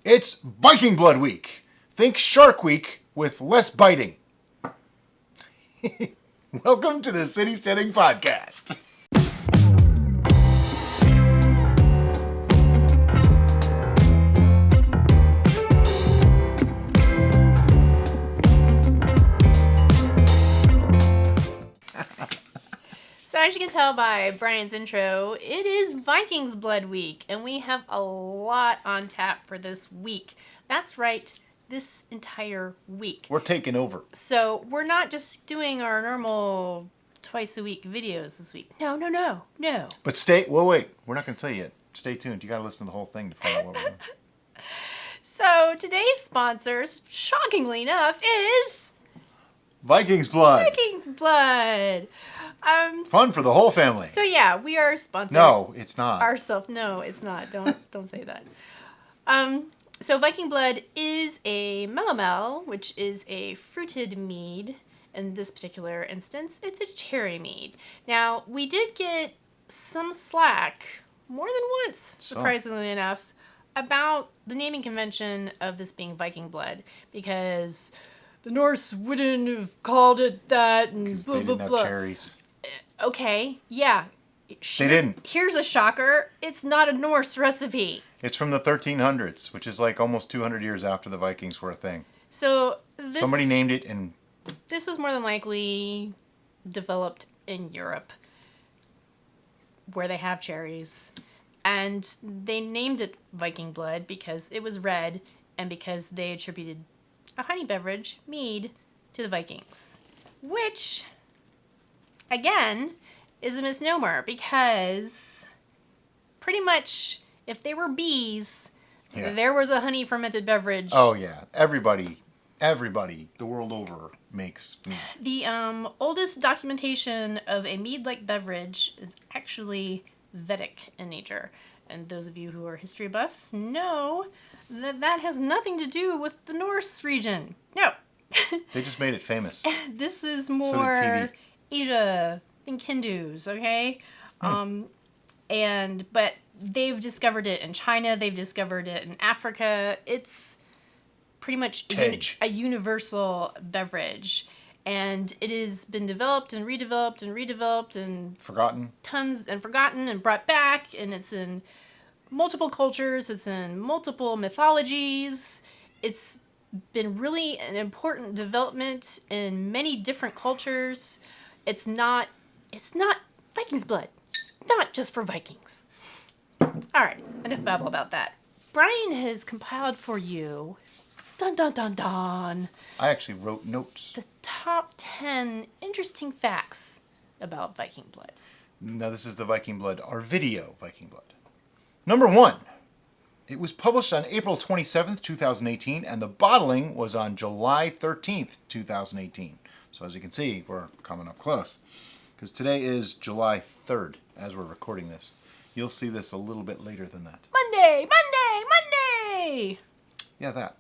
It's Viking Blood Week. Think Shark Week with less biting. Welcome to the City Steading podcast. So as you can tell by Brian's intro, it is Vikings Blood Week, and we have a lot on tap for this week. That's right, this entire week. We're taking over. So we're not just doing our normal twice-a-week videos this week. No. But wait. We're not going to tell you yet. Stay tuned. You got to listen to the whole thing to find out what we're doing. So today's sponsors, shockingly enough, is... Vikings Blood. Vikings Blood. Fun for the whole family. So yeah, we are sponsored. No, it's not. Ourselves. No, it's not. Don't say that. So Viking Blood is a melomel, which is a fruited mead. In this particular instance, it's a cherry mead. Now, we did get some slack, more than once, surprisingly enough, about the naming convention of this being Viking Blood, because the Norse wouldn't have called it that, and blah, they blah, didn't blah. have cherries. Okay, yeah. They didn't. Here's a shocker. It's not a Norse recipe. It's from the 1300s, which is like almost 200 years after the Vikings were a thing. So somebody named it, and this was more than likely developed in Europe, where they have cherries, and they named it Viking Blood because it was red, and because they attributed a honey beverage, mead, to the Vikings, which, again, is a misnomer, because pretty much if they were bees, there was a honey fermented beverage. Oh yeah, everybody the world over makes mead. The oldest documentation of a mead-like beverage is actually Vedic in nature, and those of you who are history buffs know that that has nothing to do with the Norse region. No. They just made it famous. This is So more did TV. Asia. Think Hindus, okay? But they've discovered it in China. They've discovered it in Africa. It's pretty much a universal beverage. And it has been developed and redeveloped and Forgotten. tons and forgotten and brought back. And it's in multiple cultures. It's in multiple mythologies. It's been really an important development in many different cultures. It's not Vikings Blood. It's not just for Vikings. All right, enough babble about that. Brian has compiled for you, dun dun dun dun, I actually wrote notes. the top 10 interesting facts about Viking Blood. Now this is the Viking Blood, our video Viking Blood. Number 1. It was published on April 27th, 2018, and the bottling was on July 13th, 2018. So as you can see, we're coming up close. Because today is July 3rd, as we're recording this. You'll see this a little bit later than that. Monday! Yeah, that.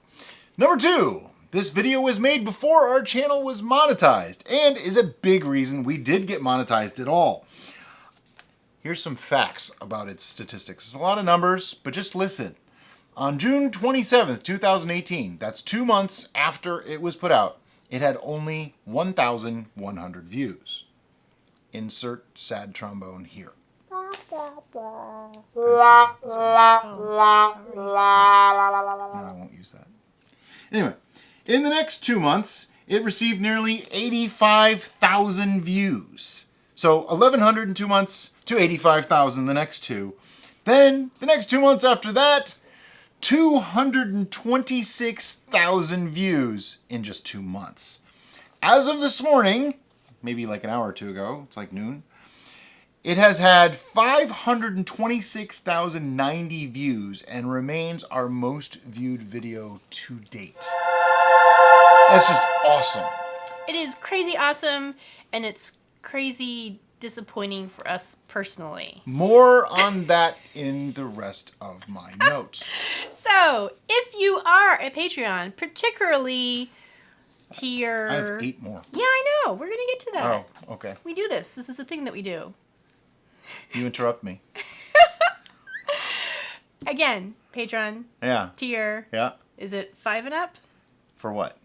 Number 2. This video was made before our channel was monetized, and is a big reason we did get monetized at all. Here's some facts about its statistics. There's a lot of numbers, but just listen. On June 27th, 2018, that's 2 months after it was put out, it had only 1,100 views. Insert sad trombone here. No, I won't use that. Anyway, in the next 2 months, it received nearly 85,000 views. So 1,100 in 2 months to 85,000 the next two. Then, the next 2 months after that, 226,000 views in just 2 months. As of this morning, maybe like an hour or two ago, it's like noon, it has had 526,090 views and remains our most viewed video to date. That's just awesome. It is crazy awesome, and it's crazy disappointing for us personally. More on that in the rest of my notes. So, if you are a Patreon, particularly tier... I have 8 more. Yeah, I know. We're going to get to that. Oh, okay. We do this. This is the thing that we do. You interrupt me. Again, Patreon Yeah. tier. Yeah. Is it 5 and up? For what?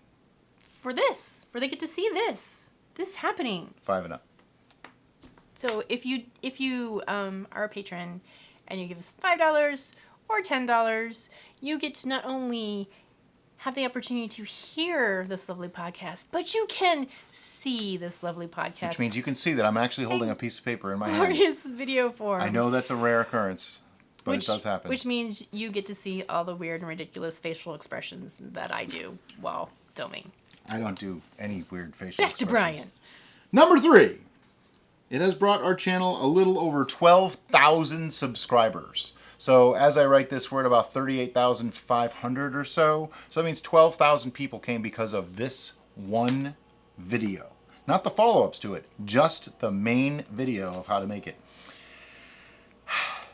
For this, where they get to see this happening. 5 and up. So if you are a patron and you give us $5 or $10, you get to not only have the opportunity to hear this lovely podcast, but you can see this lovely podcast. Which means you can see that I'm actually holding a piece of paper in my hand. Glorious video form. I know that's a rare occurrence, but it does happen. Which means you get to see all the weird and ridiculous facial expressions that I do while filming. I don't do any weird facial Back to expressions. Brian. Number 3. It has brought our channel a little over 12,000 subscribers. So as I write this, we're at about 38,500 or so. So that means 12,000 people came because of this one video. Not the follow-ups to it, just the main video of how to make it.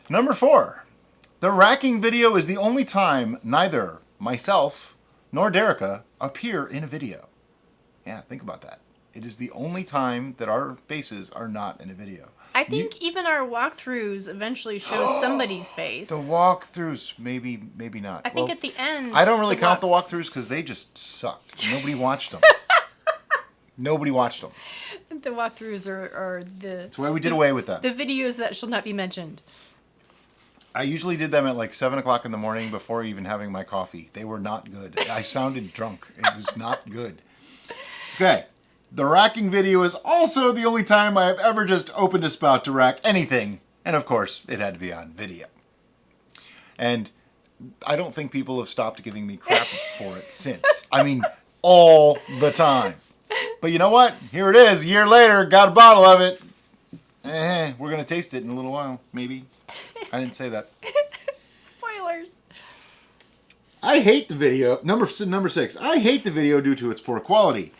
Number 4. The racking video is the only time neither myself nor Derica appear in a video. Yeah, think about that. It is the only time that our faces are not in a video. I think even our walkthroughs eventually show somebody's face. The walkthroughs, maybe not. I think at the end. I don't really count the walkthroughs because they just sucked. Nobody watched them. Nobody watched them. The walkthroughs are the. That's why we did away with that. The videos that shall not be mentioned. I usually did them at like 7 o'clock in the morning before even having my coffee. They were not good. I sounded drunk. It was not good. Okay. The racking video is also the only time I have ever just opened a spout to rack anything. And of course, it had to be on video. And I don't think people have stopped giving me crap for it since. I mean, all the time. But you know what? Here it is. A year later, got a bottle of it. We're going to taste it in a little while, maybe. I didn't say that. Spoilers. I hate the video. Number 6. I hate the video due to its poor quality.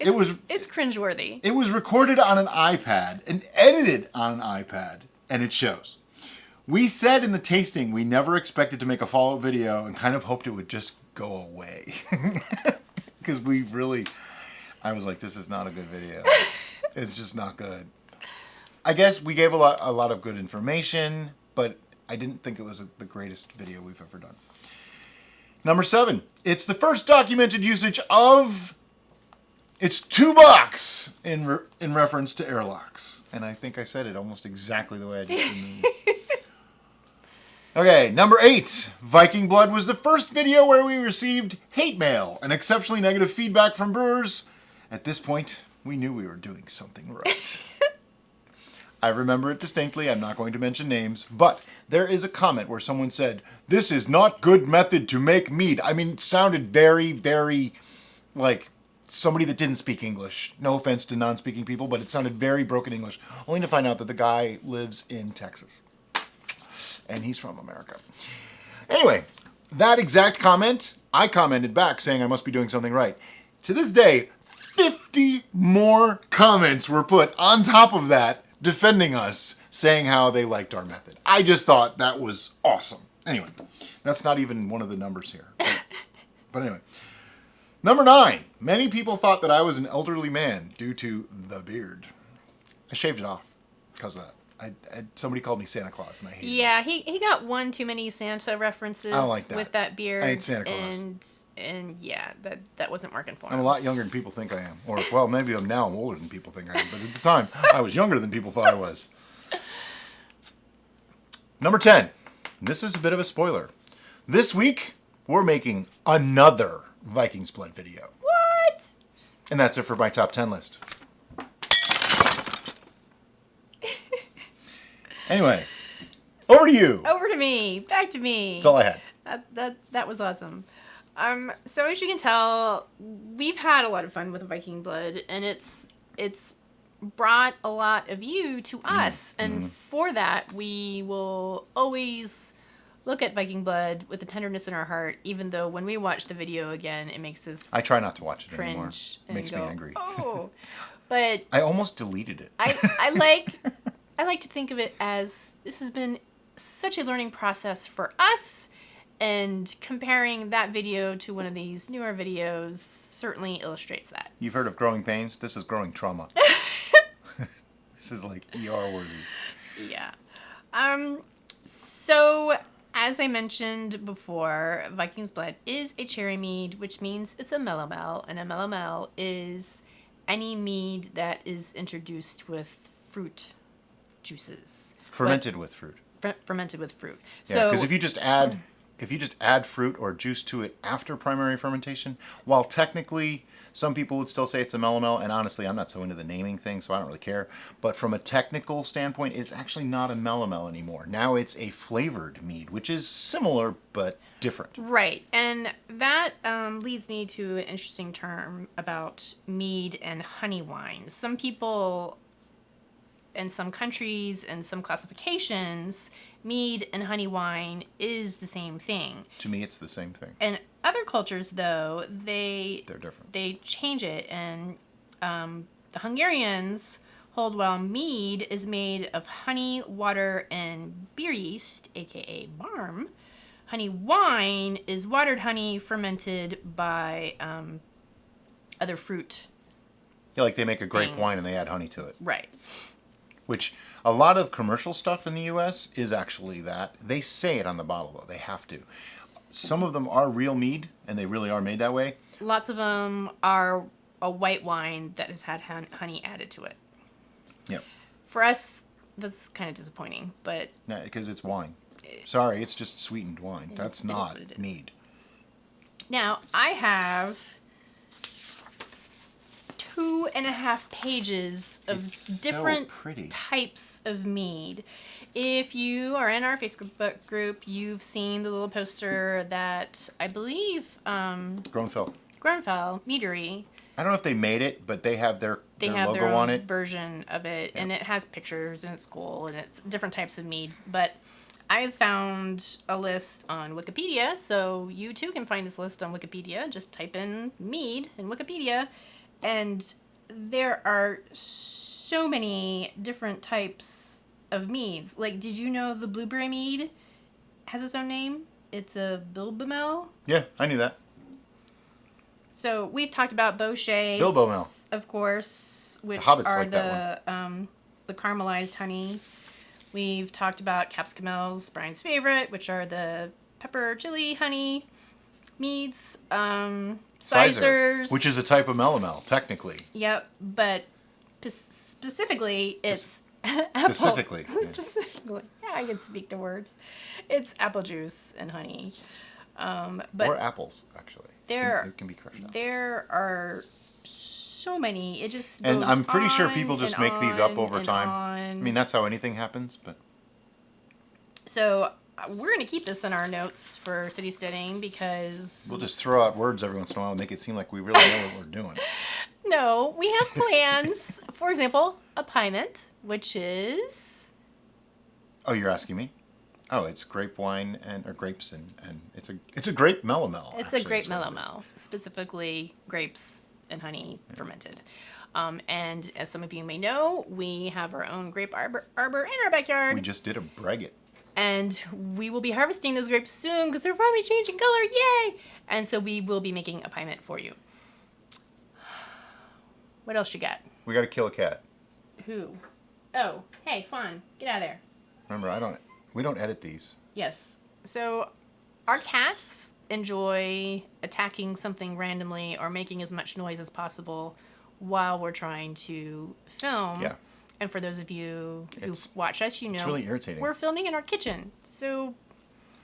It's cringeworthy. It was recorded on an iPad and edited on an iPad, and it shows. We said in the tasting we never expected to make a follow-up video and kind of hoped it would just go away. Because I was like, this is not a good video. It's just not good. I guess we gave a lot of good information, but I didn't think it was the greatest video we've ever done. Number 7. It's the first documented usage of... It's 2 bucks in reference to airlocks. And I think I said it almost exactly the way I just did. Okay, number 8. Viking Blood was the first video where we received hate mail and exceptionally negative feedback from brewers. At this point, we knew we were doing something right. I remember it distinctly. I'm not going to mention names, but there is a comment where someone said, "This is not good method to make mead." I mean, it sounded very, very like somebody that didn't speak English. No offense to non-speaking people, but it sounded very broken English. Only to find out that the guy lives in Texas. And he's from America. Anyway, that exact comment, I commented back saying I must be doing something right. To this day, 50 more comments were put on top of that defending us, saying how they liked our method. I just thought that was awesome. Anyway, that's not even one of the numbers here. But anyway. Number 9. Many people thought that I was an elderly man due to the beard. I shaved it off because of that. Somebody called me Santa Claus, and I hated it. Yeah, he got one too many Santa references I don't like that. with that beard. I hate Santa Claus. And yeah, that wasn't working for him. I'm a lot younger than people think I am. Or, well, maybe I'm older than people think I am. But at the time, I was younger than people thought I was. Number 10. This is a bit of a spoiler. This week, we're making another Viking's Blood video. What? And that's it for my top 10 list. Anyway, over to you. Over to me. Back to me. That's all I had. That was awesome. So as you can tell, we've had a lot of fun with Viking Blood, and it's brought a lot of you to us, and for that we will always look at Viking Blood with a tenderness in our heart, even though when we watch the video again, it makes us I try not to watch it cringe anymore. It and makes me go, angry. Oh, but I almost deleted it. I like to think of it as this has been such a learning process for us, and comparing that video to one of these newer videos certainly illustrates that. You've heard of growing pains? This is growing trauma. This is like ER worthy. Yeah. So, as I mentioned before, Viking's Blood is a cherry mead, which means it's a melomel, and a melomel is any mead that is introduced with fruit juices. Fermented with fruit. Fermented with fruit. Yeah, because if you just add fruit or juice to it after primary fermentation, while technically some people would still say it's a melomel, and honestly, I'm not so into the naming thing, so I don't really care. But from a technical standpoint, it's actually not a melomel anymore. Now it's a flavored mead, which is similar but different. Right, and that leads me to an interesting term about mead and honey wine. Some people in some countries and some classifications, mead and honey wine is the same thing. To me, it's the same thing. In other cultures, though, they're different. They change it, and the Hungarians hold while mead is made of honey, water, and beer yeast, aka barm. Honey wine is watered honey fermented by other fruit. Yeah, like they make a grape things. wine and they add honey to it. Right. Which a lot of commercial stuff in the U.S. is actually that. They say it on the bottle, though. They have to. Some of them are real mead, and they really are made that way. Lots of them are a white wine that has had honey added to it. Yep. For us, that's kind of disappointing, but... Yeah, because it's wine. Sorry, it's just sweetened wine. That's not mead. Now, I have 2.5 pages of different types of mead. If you are in our Facebook group, you've seen the little poster that I believe Groenfell Meadery. I don't know if they made it, but they have their logo on it. Version of it, and it has pictures and it's cool, and it's different types of meads. But I found a list on Wikipedia, so you too can find this list on Wikipedia. Just type in mead in Wikipedia. And there are so many different types of meads. Like, did you know the blueberry mead has its own name? It's a Bilbomel. Yeah, I knew that. So we've talked about Bochet, Bilbomel, of course, which are like the caramelized honey. We've talked about Capsicumels, Brian's favorite, which are the pepper chili honey meads. Sizers, which is a type of melomel, technically. Yep, but specifically, it's apple. Specifically. Yeah. Specifically. Yeah, I can speak the words. It's apple juice and honey. But or apples, actually. It can be crushed up. There are so many. It just and goes I'm pretty sure on people just and make these up over on time. on. I mean, that's how anything happens, but... So we're going to keep this in our notes for City Steading because... We'll just throw out words every once in a while and make it seem like we really know what we're doing. No, we have plans. For example, a piment, which is... Oh, you're asking me? Oh, it's grape wine or grapes and it's a grape melomel. It's a grape melomel, specifically grapes and honey fermented. And as some of you may know, we have our own grape arbor in our backyard. We just did a braggot. And we will be harvesting those grapes soon because they're finally changing color. Yay! And so we will be making a piment for you. What else you got? We got to kill a cat. Who? Oh, hey, Fawn, get out of there. Remember, we don't edit these. Yes. So our cats enjoy attacking something randomly or making as much noise as possible while we're trying to film. Yeah. And for those of you who watch us, you know, it's really irritating. We're filming in our kitchen. So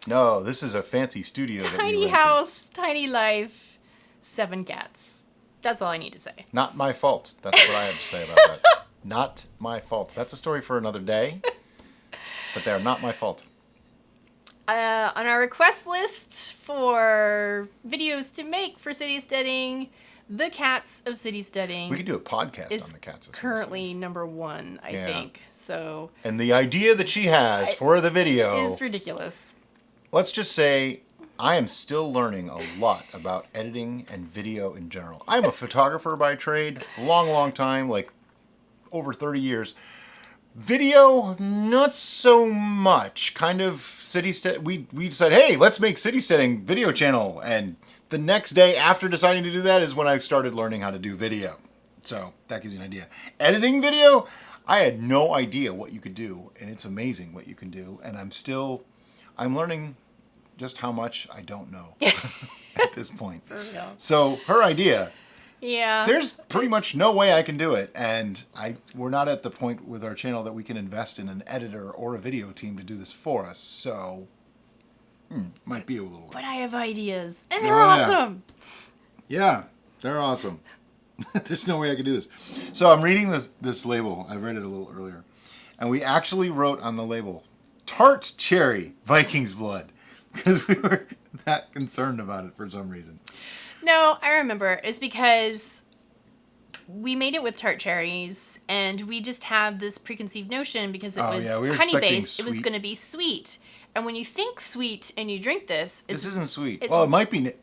no, this is a fancy studio. Tiny house, tiny life, 7 cats. That's all I need to say. Not my fault. That's what I have to say about that. Not my fault. That's a story for another day. But they are not my fault. On our request list for videos to make for City Steading, the Cats of City Steading. We could do a podcast on the Cats of City currently number 1, I think. So. And the idea that she has for the video is ridiculous. Let's just say I am still learning a lot about editing and video in general. I'm a photographer by trade, long time, like over 30 years. Video, not so much. Kind of City Steading. We decided, hey, let's make City Steading video channel. And the next day after deciding to do that is when I started learning how to do video. So that gives you an idea. Editing video, I had no idea what you could do. And it's amazing what you can do. And I'm still I'm learning just how much I don't know at this point. Yeah. So her idea, Yeah. there's pretty much no way I can do it, and we're not at the point with our channel that we can invest in an editor or a video team to do this for us. So might be a little. But I have ideas, and they're Oh, yeah. awesome. Yeah, they're awesome. There's no way I can do this. So I'm reading this label. I read it a little earlier, and we actually wrote on the label, "Tart Cherry Viking's Blood," because we were that concerned about it for some reason. No, I remember. It's because we made it with tart cherries, and we just had this preconceived notion because it was we were honey expecting based. It was sweet. going to be sweet, and when you think sweet and you drink this, This isn't sweet. it's- Well, it might be. it's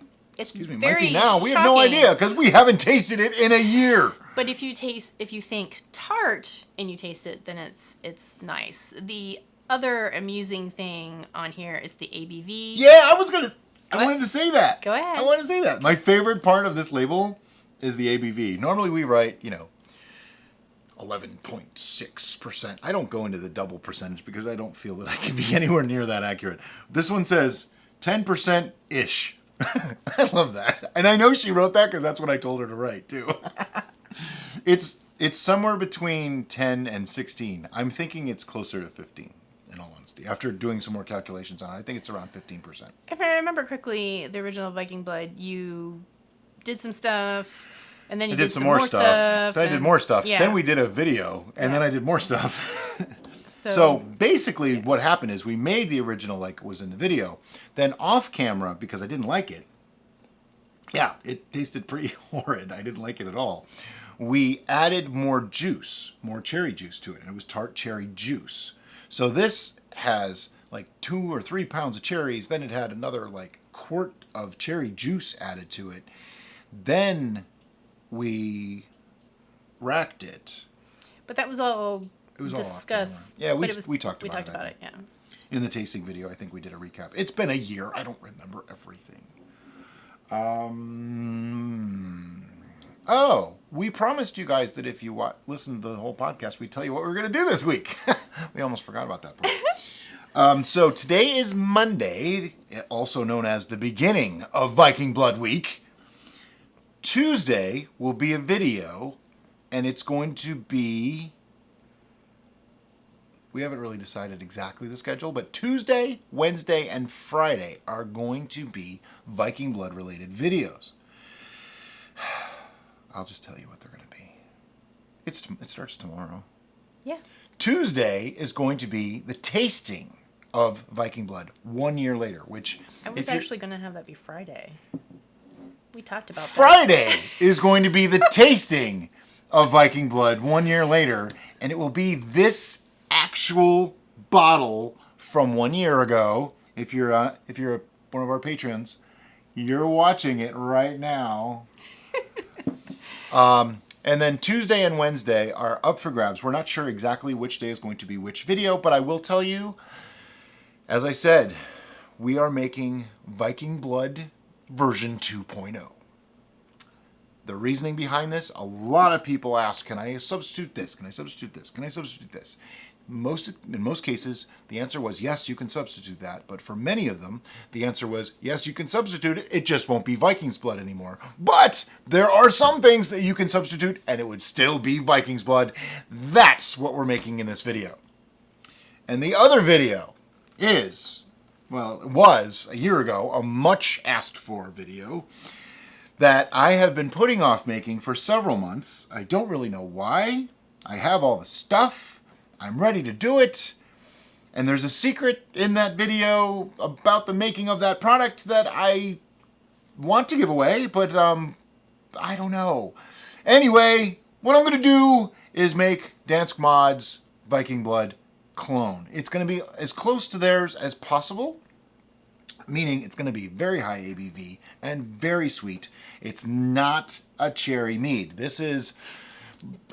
Excuse me, it very might be now. We have no shocking. idea because we haven't tasted it in a year. But if you think tart and you taste it, then it's nice. The other amusing thing on here is the ABV. Yeah, I What? wanted to say that. Go ahead. I wanted to say that. My favorite part of this label is the ABV. Normally we write, 11.6%. I don't go into the double percentage because I don't feel that I can be anywhere near that accurate. This one says 10%-ish. I love that. And I know she wrote that because that's what I told her to write too. It's somewhere between 10 and 16. I'm thinking it's closer to 15, in all honesty. After doing some more calculations on it, I think it's around 15%. If I remember correctly, the original Viking Blood, you did some stuff, and then you I did some more stuff. Then I did and- more stuff. Yeah. Then we did a video, and Yeah. then I did more stuff. So, So basically, what happened is we made the original like it was in the video. Then off camera, because I didn't like it. Yeah, it tasted pretty horrid. I didn't like it at all. We added more juice, more cherry juice to it, and it was tart cherry juice. So this has like 2 or 3 pounds of cherries. Then it had another like quart of cherry juice added to it. Then we racked it. but that was all It was all off discussed. camera. Yeah, but it was, we talked we about talked it, about I it. Yeah. In the tasting video, I think we did a recap. It's been a year. I don't remember everything. Oh, we promised you guys that if you listen to the whole podcast, we'd tell you what we were going to do this week. We almost forgot about that part. So today is Monday, also known as the beginning of Viking Blood Week. Tuesday will be a video, and it's going to be... We haven't really decided exactly the schedule, but Tuesday, Wednesday, and Friday are going to be Viking Blood related videos. I'll just tell you what they're going to be. It starts tomorrow. Yeah. Tuesday is going to be the tasting of Viking Blood 1 year later, which I was actually going to have that be Friday. We talked about that. Friday is going to be the tasting of Viking Blood 1 year later, and it will be this actual bottle from 1 year ago. If you're one of our patrons, you're watching it right now. And then Tuesday and Wednesday are up for grabs. We're not sure exactly which day is going to be which video, but I will tell you, as I said, we are making Viking Blood version 2.0. The reasoning behind this, a lot of people ask, can I substitute this? Can I substitute this? Can I substitute this? In most cases, the answer was yes, you can substitute that. But for many of them, the answer was yes, you can substitute it. It just won't be Viking's Blood anymore. But there are some things that you can substitute and it would still be Viking's Blood. That's what we're making in this video. And the other video is, well, it was a year ago, a much asked for video that I have been putting off making for several months. I don't really know why. I have all the stuff. I'm ready to do it. And there's a secret in that video about the making of that product that I want to give away, but I don't know. Anyway, what I'm going to do is make Dansk Mod's Viking Blood clone. It's going to be as close to theirs as possible, meaning it's going to be very high ABV and very sweet. It's not a cherry mead. This is...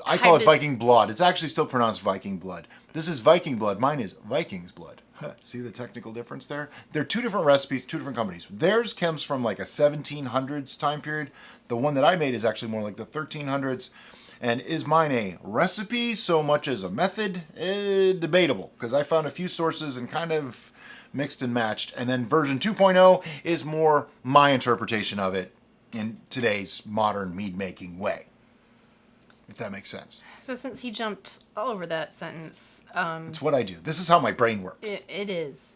I call it Viking Blood. It's actually still pronounced Viking Blood. This is Viking Blood. Mine is Viking's Blood. See the technical difference there? They're two different recipes, two different companies. Theirs comes from like a 1700s time period. The one that I made is actually more like the 1300s. And is mine a recipe so much as a method? Debatable, because I found a few sources and kind of mixed and matched. And then version 2.0 is more my interpretation of it in today's modern mead making way. If that makes sense. So since he jumped all over that sentence, It's what I do. This is how my brain works. it is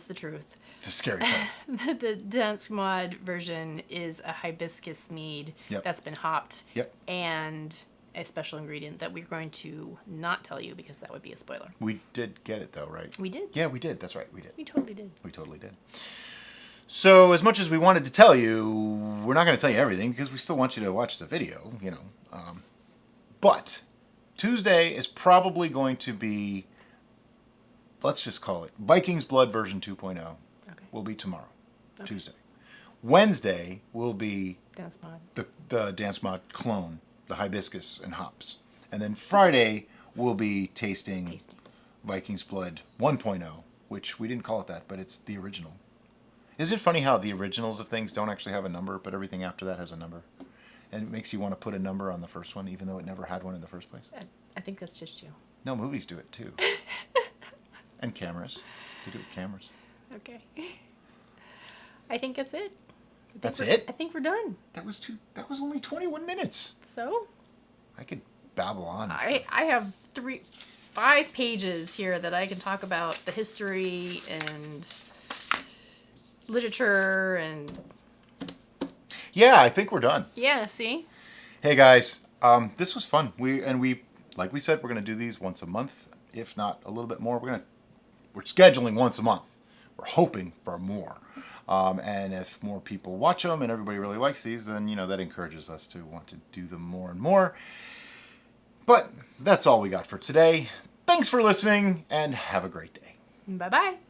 the truth. It's a scary place. The Dansk Mod version is a hibiscus mead Yep. that's been hopped, Yep. and a special ingredient that we're going to not tell you because that would be a spoiler. We did get it though, right? We did. Yeah, we did. That's right. We did. We totally did. We totally did. So as much as we wanted to tell you, we're not going to tell you everything because we still want you to watch the video, you know. But Tuesday is probably going to be, let's just call it, Viking's Blood version 2.0 Okay. will be tomorrow, Okay. Tuesday. Wednesday will be Dansk Mod. the Dance Mod clone, the hibiscus and hops. And then Friday will be tasting Viking's Blood 1.0, which we didn't call it that, but it's the original. Isn't it funny how the originals of things don't actually have a number, but everything after that has a number? And it makes you want to put a number on the first one, even though it never had one in the first place. I think that's just you. No, movies do it too. And cameras. They do it with cameras. Okay. I think that's it. That's it? I think we're done. That was only 21 minutes. So I could babble on. I have 5 pages here that I can talk about the history and literature and Yeah, I think we're done. yeah. See. Hey guys, this was fun. We like we said, we're gonna do these once a month, if not a little bit more. We're scheduling once a month. We're hoping for more. And if more people watch them and everybody really likes these, then that encourages us to want to do them more and more. But that's all we got for today. Thanks for listening and have a great day. Bye bye.